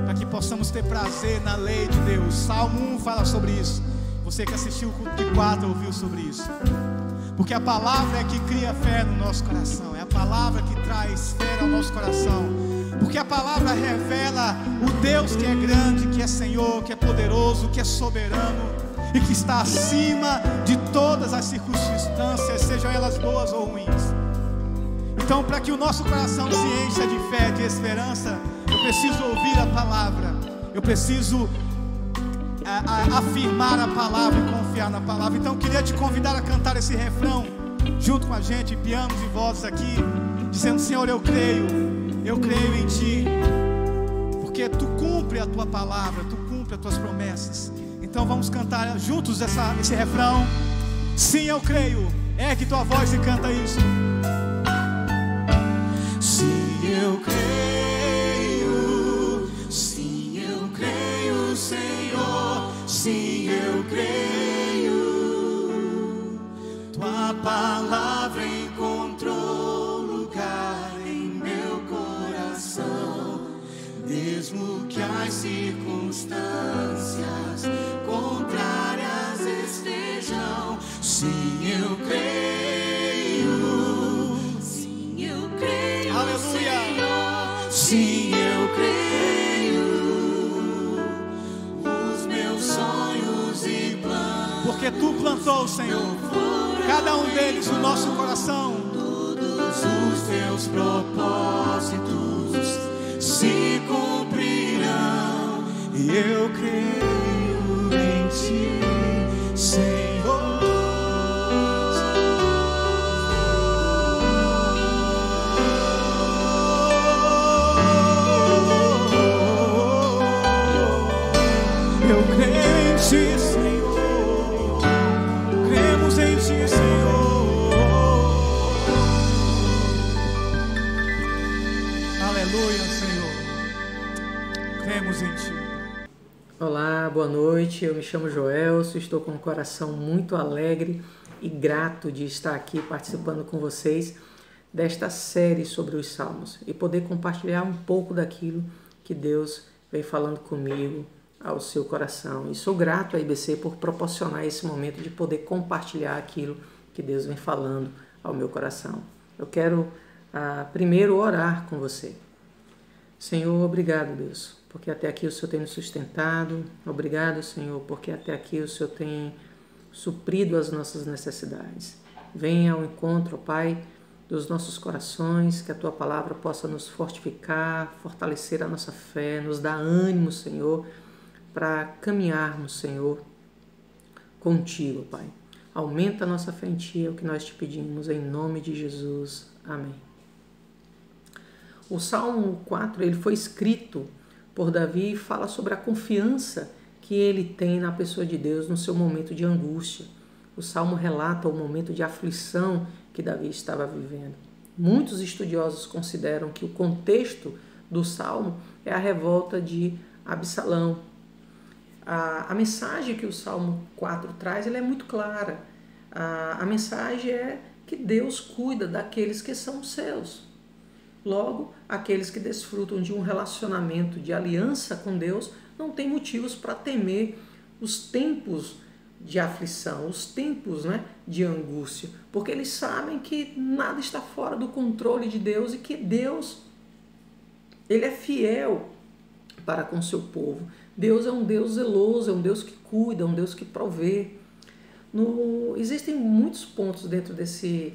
S1: para que possamos ter prazer na lei de Deus. Salmo 1 fala sobre isso. Você que assistiu o culto de 4 ouviu sobre isso. Porque a palavra é que cria fé no nosso coração, é a palavra que traz fé ao nosso coração. Porque a palavra revela o Deus que é grande, que é Senhor, que é poderoso, que é soberano e que está acima de todas as circunstâncias, sejam elas boas ou ruins. Então, para que o nosso coração se encha de fé, de esperança, eu preciso ouvir a palavra, eu preciso afirmar a palavra e confiar na palavra. Então, eu queria te convidar a cantar esse refrão junto com a gente, pianos e vozes aqui, dizendo: Senhor, eu creio em Ti, porque Tu cumpre a Tua palavra, Tu cumpre as Tuas promessas. Então vamos cantar juntos esse refrão. Sim, eu creio. Ergue tua voz e canta isso. Sim, eu creio, Senhor. Sim, eu creio. Tua palavra encontrou lugar em meu coração. Mesmo que as circunstâncias contrárias estejam, sim, eu creio. Sim, eu creio. Aleluia. Senhor. Sim, eu creio. Os meus sonhos e planos, porque Tu plantou, Senhor, cada um deles no nosso coração. Todos os Teus propósitos se cumprirão, e eu creio em Ti, Senhor. Eu creio em Ti, Senhor. Cremos em Ti, Senhor. Aleluia, Senhor. Cremos em Ti.
S5: Olá, boa noite. Eu me chamo Joelso, estou com um coração muito alegre e grato de estar aqui participando com vocês desta série sobre os Salmos e poder compartilhar um pouco daquilo que Deus vem falando comigo ao seu coração. E sou grato à IBC por proporcionar esse momento de poder compartilhar aquilo que Deus vem falando ao meu coração. Eu quero primeiro orar com você. Senhor, obrigado, Deus, porque até aqui o Senhor tem nos sustentado. Obrigado, Senhor, porque até aqui o Senhor tem suprido as nossas necessidades. Venha ao encontro, Pai, dos nossos corações, que a Tua palavra possa nos fortificar, fortalecer a nossa fé, nos dar ânimo, Senhor, para caminharmos, Senhor, contigo, Pai. Aumenta a nossa fé em Ti, é o que nós te pedimos, em nome de Jesus. Amém. O Salmo 4 ele foi escrito por Davi e fala sobre a confiança que ele tem na pessoa de Deus no seu momento de angústia. O Salmo relata o momento de aflição que Davi estava vivendo. Muitos estudiosos consideram que o contexto do Salmo é a revolta de Absalão. A mensagem que o Salmo 4 traz ela é muito clara. A mensagem é que Deus cuida daqueles que são seus. Logo, aqueles que desfrutam de um relacionamento de aliança com Deus não têm motivos para temer os tempos de aflição, os tempos, de angústia, porque eles sabem que nada está fora do controle de Deus e que Deus ele é fiel para com seu povo. Deus é um Deus zeloso, é um Deus que cuida, é um Deus que provê. Existem muitos pontos dentro desse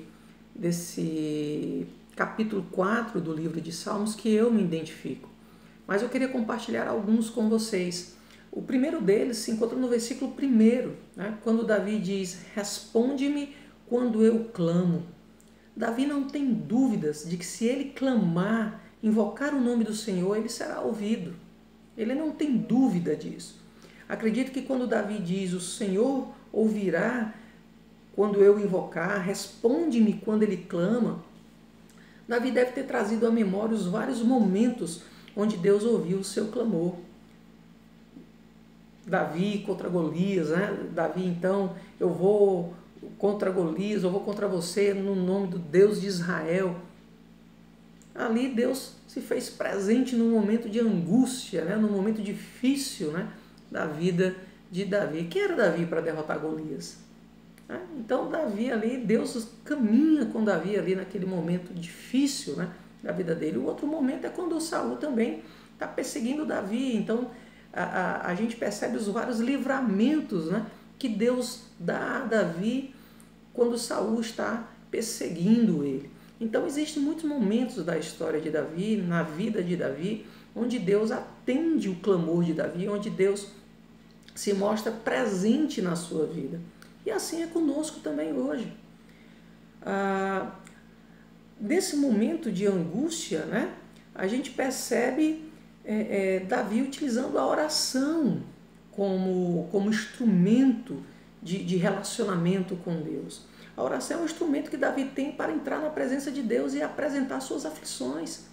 S5: capítulo 4 do livro de Salmos que eu me identifico, mas eu queria compartilhar alguns com vocês. O primeiro deles se encontra no versículo 1, quando Davi diz: responde-me quando eu clamo. Davi não tem dúvidas de que se ele clamar, invocar o nome do Senhor, ele será ouvido. Ele não tem dúvida disso. Acredito que quando Davi diz: o Senhor ouvirá quando eu invocar, responde-me quando ele clama, Davi deve ter trazido à memória os vários momentos onde Deus ouviu o seu clamor. Davi contra Golias, Davi, então, eu vou contra Golias, eu vou contra você no nome do Deus de Israel. Ali Deus se fez presente num momento de angústia, num momento difícil, da vida de Davi. Quem era Davi para derrotar Golias? Então Davi ali, Deus caminha com Davi ali naquele momento difícil, da vida dele. O outro momento é quando Saul também está perseguindo Davi. Então a gente percebe os vários livramentos, que Deus dá a Davi quando Saul está perseguindo ele. Então existem muitos momentos da história de Davi, na vida de Davi, onde Deus atende o clamor de Davi, onde Deus se mostra presente na sua vida. E assim é conosco também hoje. Nesse momento de angústia, a gente percebe Davi utilizando a oração como instrumento de relacionamento com Deus. A oração é um instrumento que Davi tem para entrar na presença de Deus e apresentar suas aflições.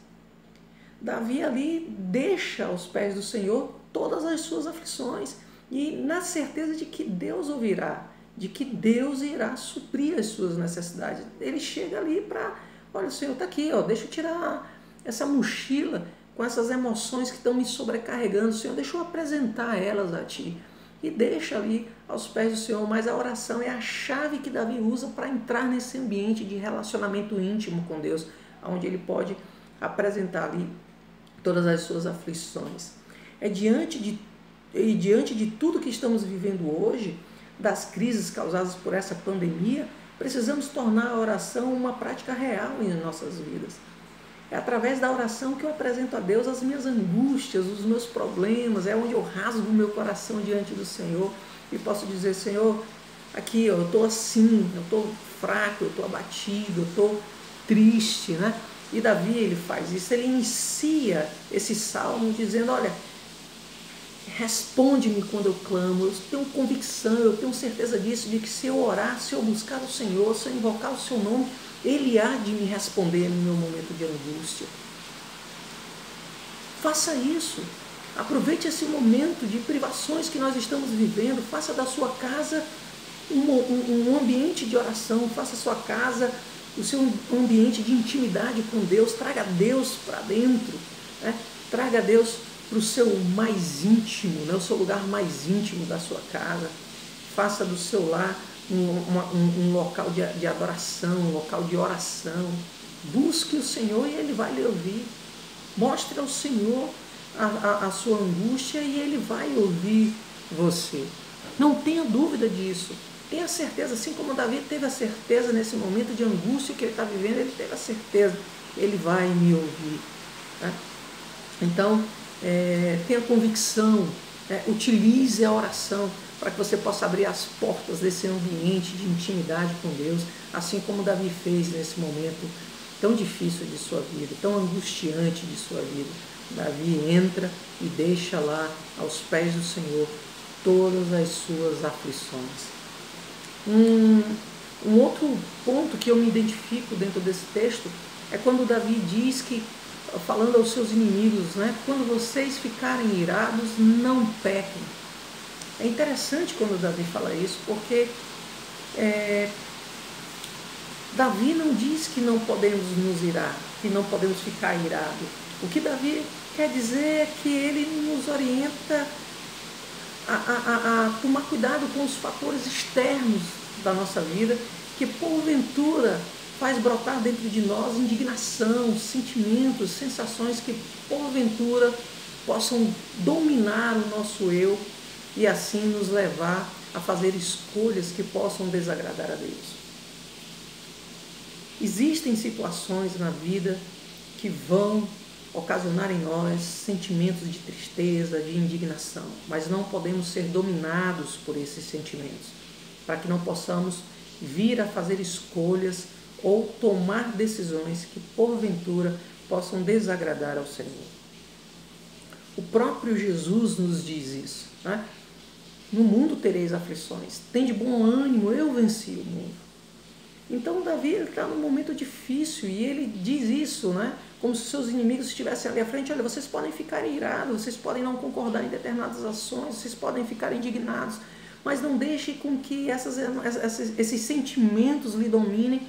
S5: Davi ali deixa aos pés do Senhor todas as suas aflições e na certeza de que Deus ouvirá, de que Deus irá suprir as suas necessidades. Ele chega ali para, olha, o Senhor está aqui, deixa eu tirar essa mochila com essas emoções que estão me sobrecarregando. Senhor, deixa eu apresentar elas a Ti. E deixa ali aos pés do Senhor, mas a oração é a chave que Davi usa para entrar nesse ambiente de relacionamento íntimo com Deus, onde ele pode apresentar ali todas as suas aflições. Diante de tudo que estamos vivendo hoje, das crises causadas por essa pandemia, precisamos tornar a oração uma prática real em nossas vidas. É através da oração que eu apresento a Deus as minhas angústias, os meus problemas, é onde eu rasgo o meu coração diante do Senhor e posso dizer: Senhor, aqui eu estou assim, eu estou fraco, eu estou abatido, eu estou triste, E Davi, ele faz isso, ele inicia esse salmo dizendo: olha, responde-me quando eu clamo. Eu tenho convicção, eu tenho certeza disso, de que se eu orar, se eu buscar o Senhor, se eu invocar o seu nome, Ele há de me responder no meu momento de angústia. Faça isso. Aproveite esse momento de privações que nós estamos vivendo. Faça da sua casa um ambiente de oração. Faça a sua casa o seu ambiente de intimidade com Deus. Traga Deus para dentro. Traga Deus para o seu mais íntimo, o seu lugar mais íntimo da sua casa. Faça do seu lar um local de adoração, um local de oração. Busque o Senhor e Ele vai lhe ouvir. Mostre ao Senhor a sua angústia e Ele vai ouvir você. Não tenha dúvida disso. Tenha certeza, assim como Davi teve a certeza nesse momento de angústia que ele está vivendo, ele teve a certeza, ele vai me ouvir. Né? Então, tenha convicção, utilize a oração para que você possa abrir as portas desse ambiente de intimidade com Deus, assim como Davi fez nesse momento tão difícil de sua vida, tão angustiante de sua vida. Davi entra e deixa lá aos pés do Senhor todas as suas aflições. Um outro ponto que eu me identifico dentro desse texto é quando Davi diz que, falando aos seus inimigos, né, quando vocês ficarem irados, não pequem. É interessante quando Davi fala isso, porque Davi não diz que não podemos nos irar, que não podemos ficar irados. O que Davi quer dizer é que ele nos orienta a tomar cuidado com os fatores externos da nossa vida, que porventura faz brotar dentro de nós indignação, sentimentos, sensações que porventura possam dominar o nosso eu e assim nos levar a fazer escolhas que possam desagradar a Deus. Existem situações na vida que vão ocasionar em nós sentimentos de tristeza, de indignação, mas não podemos ser dominados por esses sentimentos, para que não possamos vir a fazer escolhas ou tomar decisões que porventura possam desagradar ao Senhor. O próprio Jesus nos diz isso, né? No mundo tereis aflições, tende bom ânimo, eu venci o mundo. Então Davi está num momento difícil e ele diz isso, né? Como se seus inimigos estivessem ali à frente. Olha, vocês podem ficar irados, vocês podem não concordar em determinadas ações, vocês podem ficar indignados, mas não deixe com que esses sentimentos lhe dominem,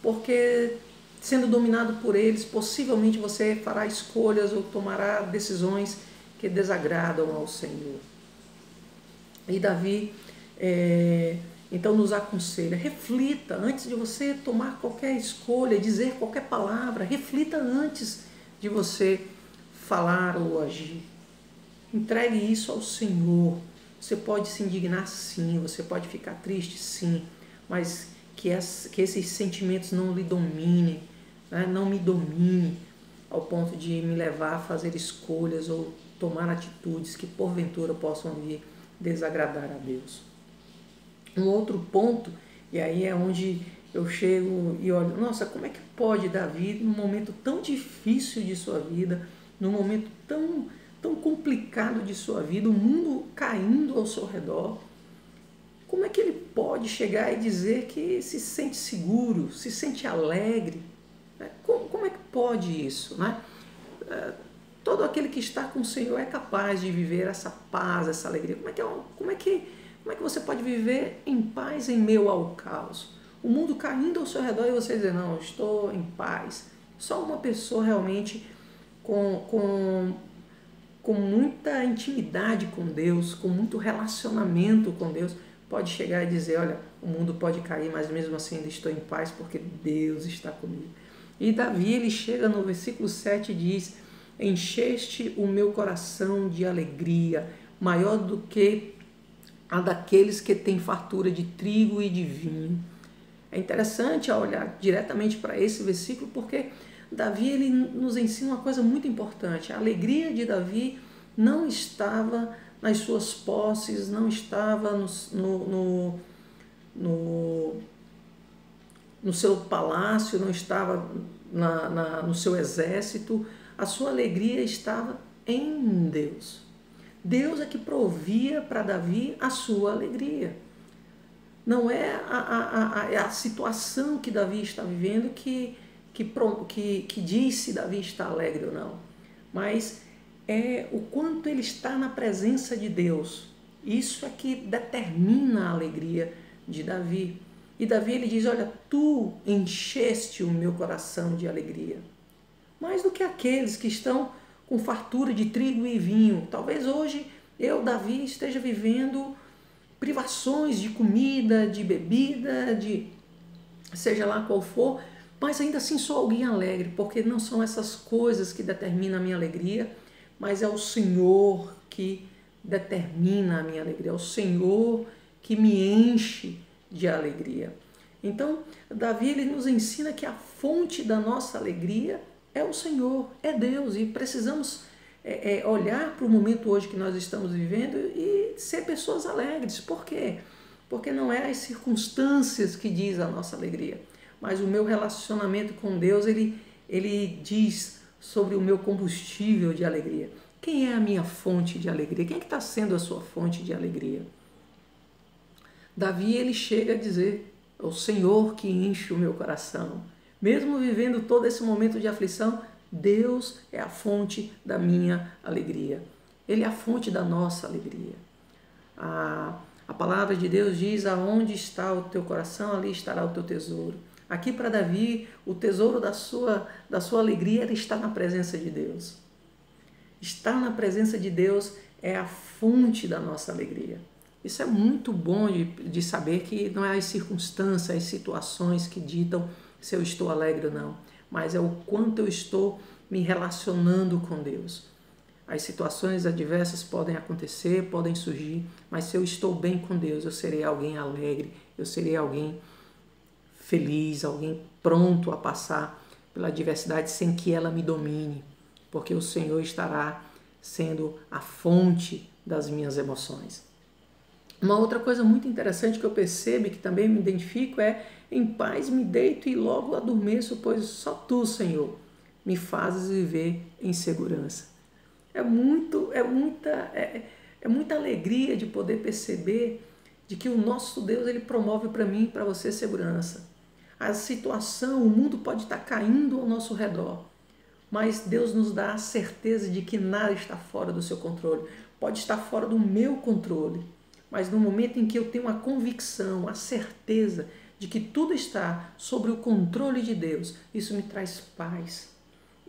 S5: porque sendo dominado por eles, possivelmente você fará escolhas ou tomará decisões que desagradam ao Senhor. E Davi então nos aconselha, reflita antes de você tomar qualquer escolha, dizer qualquer palavra, reflita antes de você falar ou agir. Entregue isso ao Senhor. Você pode se indignar sim, você pode ficar triste sim, mas que esses sentimentos não lhe dominem, né? Não me dominem ao ponto de me levar a fazer escolhas ou tomar atitudes que porventura possam vir desagradar a Deus. Um outro ponto, e aí é onde eu chego e olho, nossa, como é que pode Davi, num momento tão difícil de sua vida, num momento tão complicado de sua vida, o mundo caindo ao seu redor, como é que ele pode chegar e dizer que se sente seguro, se sente alegre? Como é que pode isso, né? Todo aquele que está com o Senhor é capaz de viver essa paz, essa alegria. Como é que você pode viver em paz em meio ao caos? O mundo caindo ao seu redor e você dizer, não, eu estou em paz. Só uma pessoa realmente com muita intimidade com Deus, com muito relacionamento com Deus, pode chegar e dizer, olha, o mundo pode cair, mas mesmo assim ainda estou em paz porque Deus está comigo. E Davi, ele chega no versículo 7 e diz, encheste o meu coração de alegria, maior do que a daqueles que têm fartura de trigo e de vinho. É interessante olhar diretamente para esse versículo, porque Davi ele nos ensina uma coisa muito importante. A alegria de Davi não estava nas suas posses, não estava no seu palácio, não estava no seu exército. A sua alegria estava em Deus. Deus é que provia para Davi a sua alegria. Não é a situação que Davi está vivendo que diz se Davi está alegre ou não. Mas é o quanto ele está na presença de Deus. Isso é que determina a alegria de Davi. E Davi ele diz, olha, tu encheste o meu coração de alegria. Mais do que aqueles que estão com fartura de trigo e vinho. Talvez hoje eu, Davi, esteja vivendo privações de comida, de bebida, de seja lá qual for, mas ainda assim sou alguém alegre, porque não são essas coisas que determinam a minha alegria, mas é o Senhor que determina a minha alegria, é o Senhor que me enche de alegria. Então, Davi ele nos ensina que a fonte da nossa alegria é o Senhor, é Deus, e precisamos olhar para o momento hoje que nós estamos vivendo e ser pessoas alegres. Por quê? Porque não é as circunstâncias que diz a nossa alegria, mas o meu relacionamento com Deus, ele diz sobre o meu combustível de alegria. Quem é a minha fonte de alegria? Quem é que está sendo a sua fonte de alegria? Davi, ele chega a dizer, é o Senhor que enche o meu coração. Mesmo vivendo todo esse momento de aflição, Deus é a fonte da minha alegria. Ele é a fonte da nossa alegria. A palavra de Deus diz, aonde está o teu coração, ali estará o teu tesouro. Aqui para Davi, o tesouro da sua alegria era estar na presença de Deus. Estar na presença de Deus é a fonte da nossa alegria. Isso é muito bom de saber que não é as circunstâncias, as situações que ditam se eu estou alegre ou não, mas é o quanto eu estou me relacionando com Deus. As situações adversas podem acontecer, podem surgir, mas se eu estou bem com Deus, eu serei alguém alegre, eu serei alguém feliz, alguém pronto a passar pela adversidade sem que ela me domine, porque o Senhor estará sendo a fonte das minhas emoções. Uma outra coisa muito interessante que eu percebo e que também me identifico é: em paz me deito e logo adormeço, pois só Tu, Senhor, me fazes viver em segurança. É muita alegria de poder perceber de que o nosso Deus, ele promove para mim e para você segurança. A situação, o mundo pode estar caindo ao nosso redor, mas Deus nos dá a certeza de que nada está fora do seu controle. Pode estar fora do meu controle, mas no momento em que eu tenho a convicção, a certeza de que tudo está sob o controle de Deus, isso me traz paz,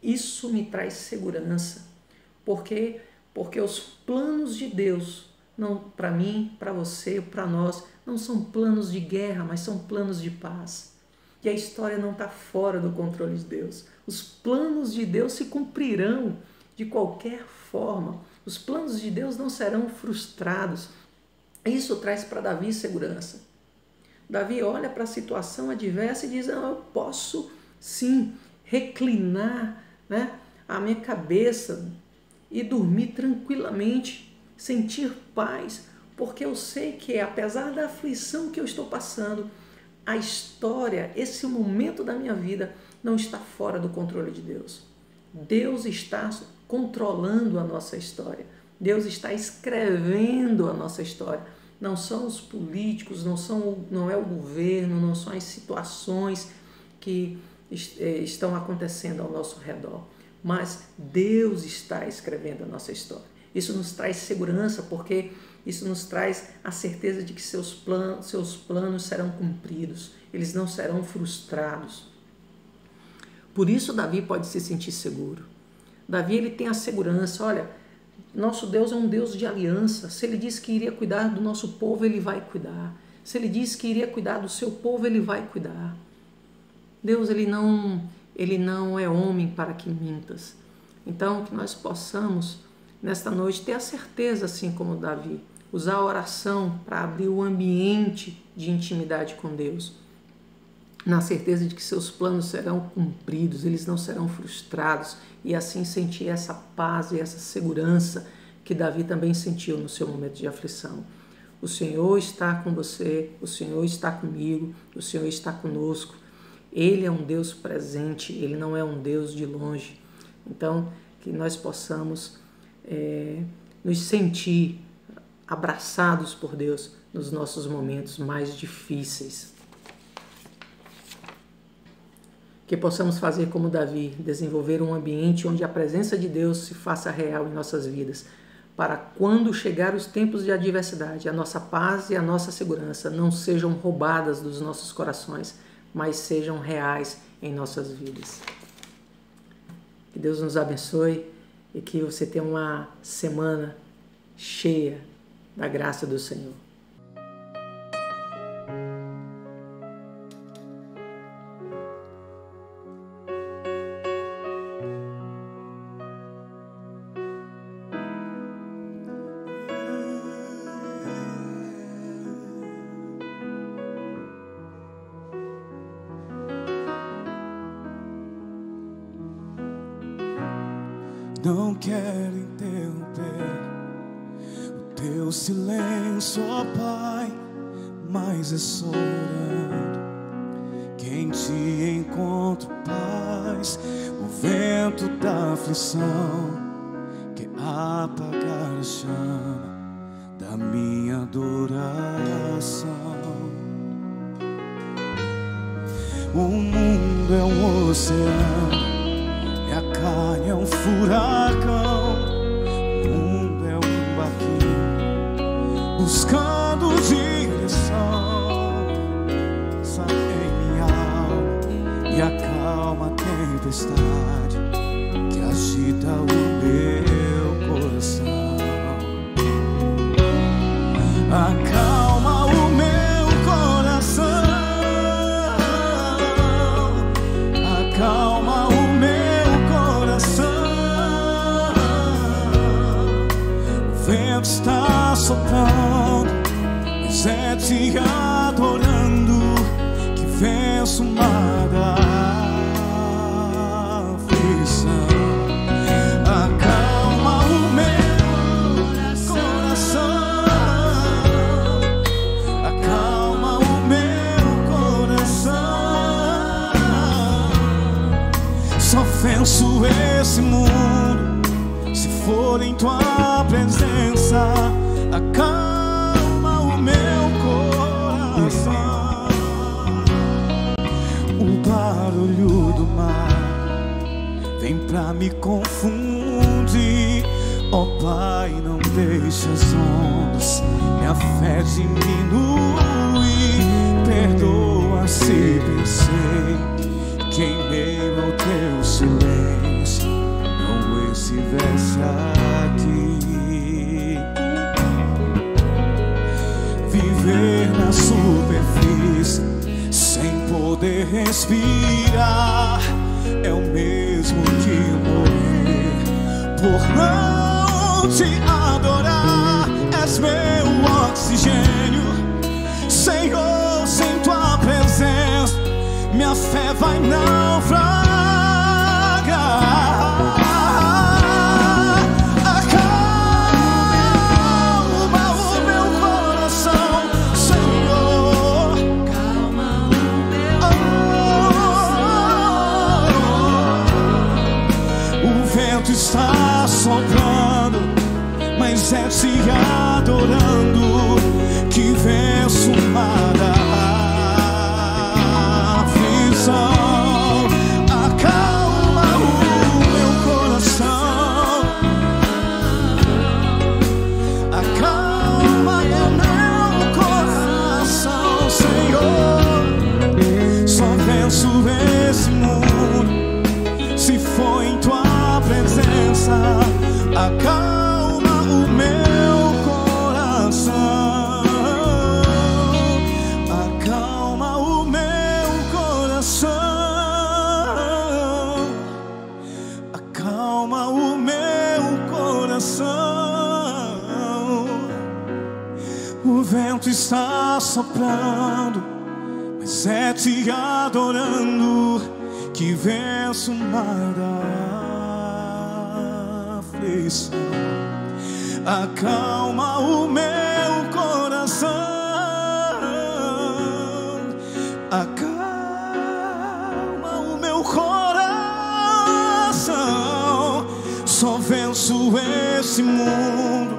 S5: isso me traz segurança. Por quê? Porque os planos de Deus, não para mim, para você, para nós, não são planos de guerra, mas são planos de paz. E a história não está fora do controle de Deus. Os planos de Deus se cumprirão de qualquer forma. Os planos de Deus não serão frustrados. Isso traz para Davi segurança. Davi olha para a situação adversa e diz: eu posso sim reclinar, a minha cabeça e dormir tranquilamente, sentir paz, porque eu sei que apesar da aflição que eu estou passando, a história, esse momento da minha vida não está fora do controle de Deus. Deus está controlando a nossa história. Deus está escrevendo a nossa história. Não são os políticos, não é o governo, não são as situações que estão acontecendo ao nosso redor. Mas Deus está escrevendo a nossa história. Isso nos traz segurança, porque isso nos traz a certeza de que seus planos serão cumpridos, eles não serão frustrados. Por isso Davi pode se sentir seguro. Davi, ele tem a segurança, olha, nosso Deus é um Deus de aliança. Se Ele disse que iria cuidar do nosso povo, Ele vai cuidar. Se Ele disse que iria cuidar do seu povo, Ele vai cuidar. Deus, Ele não é homem para que mintas. Então, que nós possamos, nesta noite, ter a certeza, assim como Davi, usar a oração para abrir o ambiente de intimidade com Deus, na certeza de que seus planos serão cumpridos, eles não serão frustrados, e assim sentir essa paz e essa segurança que Davi também sentiu no seu momento de aflição. O Senhor está com você, o Senhor está comigo, o Senhor está conosco. Ele é um Deus presente, Ele não é um Deus de longe. Então, que nós possamos nos sentir abraçados por Deus nos nossos momentos mais difíceis. Que possamos fazer como Davi, desenvolver um ambiente onde a presença de Deus se faça real em nossas vidas, para quando chegar os tempos de adversidade, a nossa paz e a nossa segurança não sejam roubadas dos nossos corações, mas sejam reais em nossas vidas. Que Deus nos abençoe e que você tenha uma semana cheia da graça do Senhor.
S1: Não quero interromper o teu silêncio, ó Pai, mas é só orando que em ti encontro paz. O vento da aflição quer apagar a chama da minha adoração. O mundo é um oceano e a carne é um furacão. O mundo é um barquinho buscando direção. Sai em minha alma e acalma a tempestade que agita o meu coração. Acalma o meu coração. Acalma o meu coração. O vento está soprando, mas é te adorando que venço o mar da aflição. Acalma o meu coração. Acalma o meu coração. Só venço esse mundo se for em tua presença. Acalma o meu coração. O barulho do mar vem pra me confundir. Ó Pai, não deixe as ondas minha fé diminui. Perdoa se pensei que em meio ao teu silêncio não estivesse aqui. Viver na superfície sem poder respirar é o mesmo que morrer por não te adorar. És meu oxigênio, Senhor, sem tua presença minha fé vai naufragar. Está soprando, mas é te adorando que venço o mar da aflição. Acalma o meu coração. Acalma o meu coração, Senhor. Só venço esse mundo se for em tua presença. Acalma o meu coração. Acalma o meu coração. Acalma o meu coração. O vento está soprando, mas é te adorando que venço o mar da aflição. Acalma o meu coração. Acalma o meu coração. Só venço esse mundo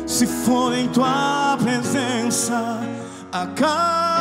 S1: se for em tua presença. Acalma